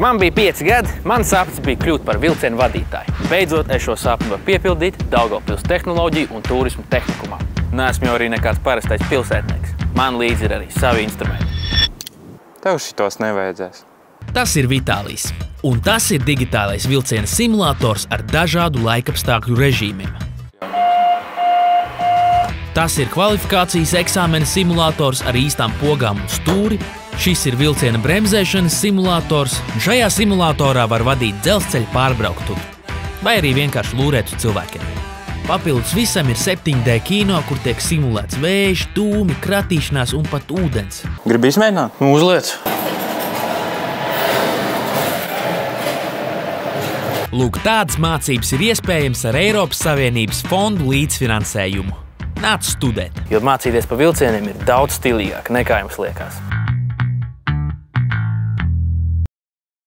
Kad man bija 5 gadi, mans sapnis bija kļūt par vilcienu vadītāju. Beidzot, es šo sapni varu piepildīt Daugavpils tehnoloģiju un turismu tehnikumā. Neesmu jau arī nekāds parastais pilsētnieks. Man līdzi ir arī savi instrumenti. Tev šitos nevajadzēs. Tas ir Vitālijs, un tas ir digitālais vilciena simulators ar dažādu laikapstākļu režīmiem. Tas ir kvalifikācijas eksāmena simulators ar īstām pogām un stūri. Šis ir vilciena bremzēšanas simulators. Šajā simulatorā var vadīt dzelzceļa pārbrauktuvi vai arī vienkārši lūrēt uz cilvēkiem. Papildus visam ir 7D kino, kur tiek simulēts vējš, dūmi, kratīšanās un pat ūdens. Gribi izmēģināt? Uzliec! Lūk, tādas mācības ir iespējams ar Eiropas Savienības fondu līdzfinansējumu. Nāc studēt! Jo mācīties pa vilcieniem ir daudz stilīgāk nekā jums liekas.